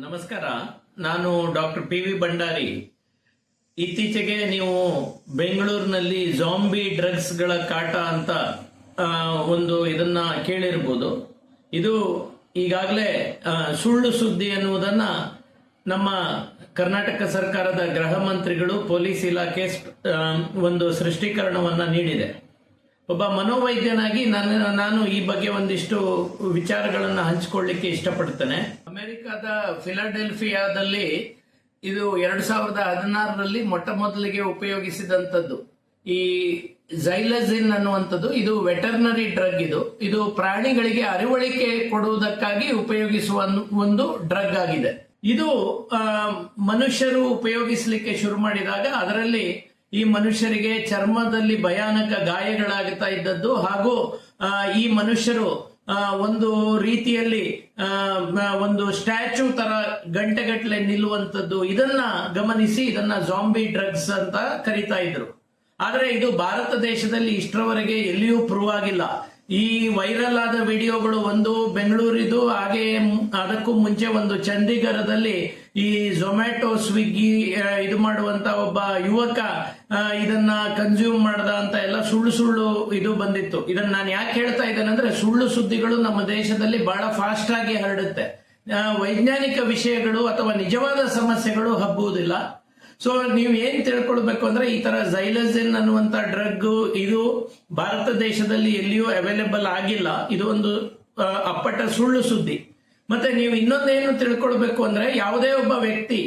ನಮಸ್ಕಾರ. ನಾನು doctor P V. Bhandari. ಇತ್ತೀಚೆಗೆ ನೀವು ಬೆಂಗಳೂರಿನಲ್ಲಿ ಜಾಂಬಿ ಡ್ರಗ್ಸ್ಗಳ ಕಾಟ ಅಂತ ಒಂದು ಇದನ್ನ ಕೇಳಿರ್ಬೋದು. ಇದು ಈಗಾಗಲೇ ಸುಳ್ಳು ಸುದ್ದಿ ಅನ್ನುವುದನ್ನ ನಮ್ಮ ಕರ್ನಾಟಕ ಸರ್ಕಾರದ ಗೃಹ ಮಂತ್ರಿಗಳು, ಪೊಲೀಸ್ ಇಲಾಖೆ ಒಂದು ಸೃಷ್ಟೀಕರಣವನ್ನ ನೀಡಿದೆ. ಒಬ್ಬ ಮನೋವೈದ್ಯನಾಗಿ ನಾನು ಈ ಬಗ್ಗೆ ಒಂದಿಷ್ಟು ವಿಚಾರಗಳನ್ನು ಹಂಚಿಕೊಳ್ಳಿಕ್ಕೆ ಇಷ್ಟಪಡ್ತೇನೆ. ಅಮೆರಿಕದ ಫಿಲಡೆಲ್ಫಿಯಾದಲ್ಲಿ ಇದು 2016ರಲ್ಲಿ ಮೊಟ್ಟ ಮೊದಲಿಗೆ ಉಪಯೋಗಿಸಿದಂಥದ್ದು ಈ ಝೈಲಜಿನ್ ಅನ್ನುವಂಥದ್ದು. ಇದು ವೆಟರ್ನರಿ ಡ್ರಗ್. ಇದು ಪ್ರಾಣಿಗಳಿಗೆ ಅರಿವಳಿಕೆ ಕೊಡುವುದಕ್ಕಾಗಿ ಉಪಯೋಗಿಸುವ ಒಂದು ಡ್ರಗ್ ಆಗಿದೆ. ಇದು ಮನುಷ್ಯರು ಉಪಯೋಗಿಸಲಿಕ್ಕೆ ಶುರು ಮಾಡಿದಾಗ ಅದರಲ್ಲಿ ಈ ಮನುಷ್ಯರಿಗೆ ಚರ್ಮದಲ್ಲಿ ಭಯಾನಕ ಗಾಯಗಳಾಗುತ್ತಾ ಇದ್ದದ್ದು ಹಾಗೂ ಈ ಮನುಷ್ಯರು ಒಂದು ರೀತಿಯಲ್ಲಿ ಒಂದು ಸ್ಟ್ಯಾಚ್ಯೂ ತರ ಗಂಟೆಗಟ್ಟಲೆ ನಿಲ್ಲುವಂಥದ್ದು, ಇದನ್ನ ಗಮನಿಸಿ ಇದನ್ನ ಜಾಂಬಿ ಡ್ರಗ್ಸ್ ಅಂತ ಕರೀತಾ ಇದ್ರು. ಆದ್ರೆ ಇದು ಭಾರತ ದೇಶದಲ್ಲಿ ಇಷ್ಟರವರೆಗೆ ಎಲ್ಲಿಯೂ ಪ್ರೂವ್ ಆಗಿಲ್ಲ. ಈ ವೈರಲ್ ಆದ ವಿಡಿಯೋಗಳು ಒಂದು ಬೆಂಗಳೂರಿದು, ಹಾಗೆ ಅದಕ್ಕೂ ಮುಂಚೆ ಒಂದು ಚಂಡೀಗಢದಲ್ಲಿ ಈ ಝೊಮ್ಯಾಟೊ, ಸ್ವಿಗ್ಗಿ ಇದು ಮಾಡುವಂತ ಒಬ್ಬ ಯುವಕ ಇದನ್ನ ಕನ್ಸ್ಯೂಮ್ ಮಾಡ್ದ ಅಂತ ಎಲ್ಲ ಸುಳ್ಳು ಇದು ಬಂದಿತ್ತು. ಇದನ್ನ ನಾನು ಯಾಕೆ ಹೇಳ್ತಾ ಇದ್ದೇನೆ ಅಂದ್ರೆ, ಸುಳ್ಳು ಸುದ್ದಿಗಳು ನಮ್ಮ ದೇಶದಲ್ಲಿ ಬಹಳ ಫಾಸ್ಟ್ ಆಗಿ ಹರಡುತ್ತೆ. ವೈಜ್ಞಾನಿಕ ವಿಷಯಗಳು ಅಥವಾ ನಿಜವಾದ ಸಮಸ್ಯೆಗಳು ಹಬ್ಬುವುದಿಲ್ಲ. ಸೊ ನೀವು ಏನ್ ತಿಳ್ಕೊಳ್ಬೇಕು ಅಂದ್ರೆ, ಈ ತರ ಝೈಲಜಿನ್ ಅನ್ನುವಂತ ಡ್ರಗ್ ಇದು ಭಾರತ ದೇಶದಲ್ಲಿ ಎಲ್ಲಿಯೂ ಅವೈಲೇಬಲ್ ಆಗಿಲ್ಲ. ಇದು ಒಂದು ಅಪ್ಪಟ ಸುಳ್ಳು ಸುದ್ದಿ. ಮತ್ತೆ ನೀವು ಇನ್ನೊಂದೇನು ತಿಳ್ಕೊಳ್ಬೇಕು ಅಂದ್ರೆ, ಯಾವುದೇ ಒಬ್ಬ ವ್ಯಕ್ತಿ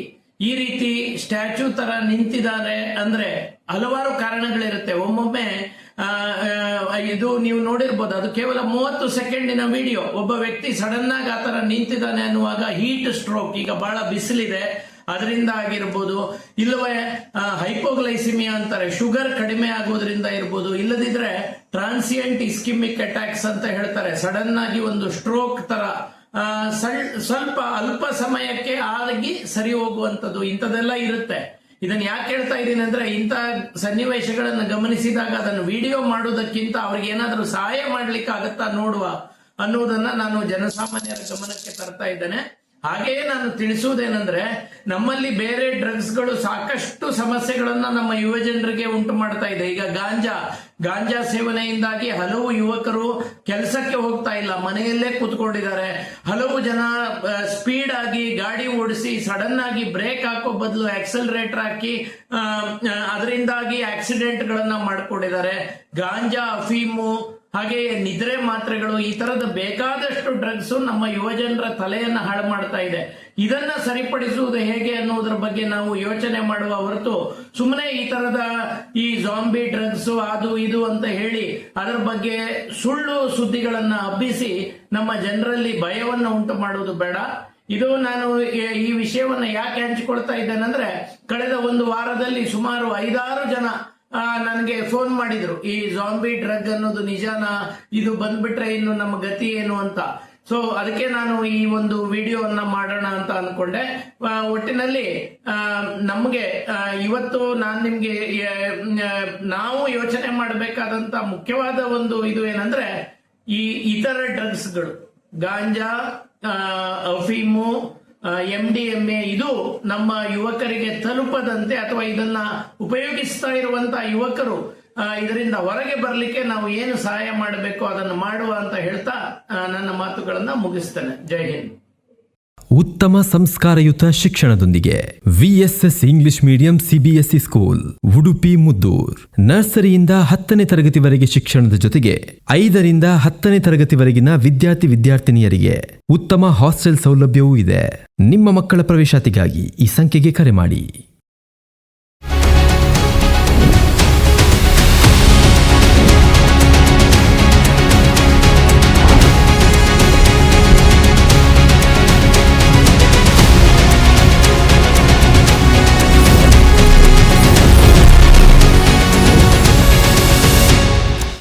ಈ ರೀತಿ ಸ್ಟ್ಯಾಚ್ಯೂ ತರ ನಿಂತಿದ್ದಾರೆ ಅಂದ್ರೆ ಹಲವಾರು ಕಾರಣಗಳಿರುತ್ತೆ. ಒಮ್ಮೊಮ್ಮೆ ಇದು ನೀವು ನೋಡಿರ್ಬೋದು, ಅದು ಕೇವಲ 30 ಸೆಕೆಂಡಿನ ವಿಡಿಯೋ. ಒಬ್ಬ ವ್ಯಕ್ತಿ ಸಡನ್ ಆಗಿ ಆತರ ನಿಂತಿದ್ದಾನೆ ಅನ್ನುವಾಗ ಹೀಟ್ ಸ್ಟ್ರೋಕ್, ಈಗ ಬಹಳ ಬಿಸಿಲಿದೆ ಅದರಿಂದ ಆಗಿರ್ಬೋದು, ಇಲ್ಲವೇ ಹೈಪೋಗ್ಲೈಸಿಮಿಯಾ ಅಂತಾರೆ, ಶುಗರ್ ಕಡಿಮೆ ಆಗೋದ್ರಿಂದ ಇರ್ಬೋದು, ಇಲ್ಲದಿದ್ರೆ ಟ್ರಾನ್ಸಿಯಂಟ್ ಇಸ್ಕಿಮಿಕ್ ಅಟ್ಯಾಕ್ಸ್ ಅಂತ ಹೇಳ್ತಾರೆ, ಸಡನ್ ಆಗಿ ಒಂದು ಸ್ಟ್ರೋಕ್ ತರ ಸ್ವಲ್ಪ ಅಲ್ಪ ಸಮಯಕ್ಕೆ ಆಗಿ ಸರಿ ಹೋಗುವಂಥದ್ದು, ಇಂಥದೆಲ್ಲ ಇರುತ್ತೆ. ಇದನ್ನ ಯಾಕೆ ಹೇಳ್ತಾ ಇದ್ದೀನಿ ಅಂದ್ರೆ, ಇಂಥ ಸನ್ನಿವೇಶಗಳನ್ನು ಗಮನಿಸಿದಾಗ ಅದನ್ನು ವಿಡಿಯೋ ಮಾಡೋದಕ್ಕಿಂತ ಅವ್ರಿಗೆ ಏನಾದರೂ ಸಹಾಯ ಮಾಡ್ಲಿಕ್ಕೆ ಆಗತ್ತಾ ನೋಡುವ ಅನ್ನೋದನ್ನ ನಾನು ಜನಸಾಮಾನ್ಯರ ಗಮನಕ್ಕೆ ತರ್ತಾ ಇದ್ದೇನೆ. ಹಾಗೆಯೇ ನಾನು ತಿಳಿಸುವುದೇನೆಂದ್ರೆ, ನಮ್ಮಲ್ಲಿ ಬೇರೆ ಡ್ರಗ್ಸ್ಗಳು ಸಾಕಷ್ಟು ಸಮಸ್ಯೆಗಳನ್ನ ನಮ್ಮ ಯುವ ಜನರಿಗೆ ಉಂಟು ಮಾಡ್ತಾ ಇದೆ. ಈಗ ಗಾಂಜಾ ಸೇವನೆಯಿಂದಾಗಿ ಹಲವು ಯುವಕರು ಕೆಲಸಕ್ಕೆ ಹೋಗ್ತಾ ಇಲ್ಲ, ಮನೆಯಲ್ಲೇ ಕೂತ್ಕೊಂಡಿದ್ದಾರೆ. ಹಲವು ಜನ ಸ್ಪೀಡ್ ಆಗಿ ಗಾಡಿ ಓಡಿಸಿ ಸಡನ್ ಆಗಿ ಬ್ರೇಕ್ ಹಾಕೋ ಬದಲು ಆಕ್ಸಲರೇಟರ್ ಹಾಕಿ ಅದರಿಂದಾಗಿ ಆಕ್ಸಿಡೆಂಟ್ ಗಳನ್ನ ಮಾಡ್ಕೊಂಡಿದ್ದಾರೆ. ಗಾಂಜಾ, ಅಫೀಮು, ಹಾಗೆ ನಿದ್ರೆ ಮಾತ್ರೆಗಳು, ಈ ತರದ ಬೇಕಾದಷ್ಟು ಡ್ರಗ್ಸ್ ನಮ್ಮ ಯುವ ಜನರ ತಲೆಯನ್ನ ಹಾಳು ಮಾಡ್ತಾ ಇದೆ. ಇದನ್ನ ಸರಿಪಡಿಸುವುದು ಹೇಗೆ ಅನ್ನೋದ್ರ ಬಗ್ಗೆ ನಾವು ಯೋಚನೆ ಮಾಡುವ ಹೊರತು ಸುಮ್ಮನೆ ಈ ತರದ ಈ ಜಾಂಬಿ ಡ್ರಗ್ಸ್ ಅದು ಇದು ಅಂತ ಹೇಳಿ ಅದರ ಬಗ್ಗೆ ಸುಳ್ಳು ಸುದ್ದಿಗಳನ್ನ ಹಬ್ಬಿಸಿ ನಮ್ಮ ಜನರಲ್ಲಿ ಭಯವನ್ನ ಉಂಟು ಮಾಡುವುದು ಬೇಡ. ಇದು ನಾನು ಈ ವಿಷಯವನ್ನ ಯಾಕೆ ಹಂಚಿಕೊಳ್ತಾ ಇದ್ದೇನೆಂದ್ರೆ, ಕಳೆದ ಒಂದು ವಾರದಲ್ಲಿ ಸುಮಾರು 5-6 ಜನ ನನಗೆ ಫೋನ್ ಮಾಡಿದ್ರು, ಈ ಜಾಂಬಿ ಡ್ರಗ್ ಅನ್ನೋದು ನಿಜಾನ, ಇದು ಬಂದ್ಬಿಟ್ರೆ ಇನ್ನು ನಮ್ಮ ಗತಿ ಏನು ಅಂತ. ಸೊ ಅದಕ್ಕೆ ನಾನು ಈ ಒಂದು ವಿಡಿಯೋವನ್ನ ಮಾಡೋಣ ಅಂತ ಅನ್ಕೊಂಡೆ. ಒಟ್ಟಿನಲ್ಲಿ ನಮ್ಗೆ ಇವತ್ತು ನಾನು ನಿಮ್ಗೆ ನಾವು ಯೋಚನೆ ಮಾಡಬೇಕಾದಂತ ಮುಖ್ಯವಾದ ಒಂದು ಇದು ಏನಂದ್ರೆ, ಈ ಇತರ ಡ್ರಗ್ಸ್ಗಳು, ಗಾಂಜಾ, ಅಫೀಮು, MDMA ಇದು ನಮ್ಮ ಯುವಕರಿಗೆ ತಲುಪದಂತೆ ಅಥವಾ ಇದನ್ನ ಉಪಯೋಗಿಸ್ತಾ ಇರುವಂತಹ ಯುವಕರು ಇದರಿಂದ ಹೊರಗೆ ಬರಲಿಕ್ಕೆ ನಾವು ಏನು ಸಹಾಯ ಮಾಡಬೇಕು ಅದನ್ನು ಮಾಡುವ ಅಂತ ಹೇಳ್ತಾ ನನ್ನ ಮಾತುಗಳನ್ನ ಮುಗಿಸ್ತೇನೆ. ಜೈ ಹಿಂದ್. ಉತ್ತಮ ಸಂಸ್ಕಾರಯುತ ಶಿಕ್ಷಣದೊಂದಿಗೆ VSS English medium CBSE school, Udupi, Muddur. ನರ್ಸರಿಯಿಂದ 10ನೇ ತರಗತಿವರೆಗೆ ಶಿಕ್ಷಣದ ಜೊತೆಗೆ 5ರಿಂದ 10ನೇ ತರಗತಿವರೆಗಿನ ವಿದ್ಯಾರ್ಥಿನಿಯರಿಗೆ ಉತ್ತಮ ಹಾಸ್ಟೆಲ್ ಸೌಲಭ್ಯವೂ ಇದೆ. ನಿಮ್ಮ ಮಕ್ಕಳ ಪ್ರವೇಶಾತಿಗಾಗಿ ಈ ಸಂಖ್ಯೆಗೆ ಕರೆ ಮಾಡಿ.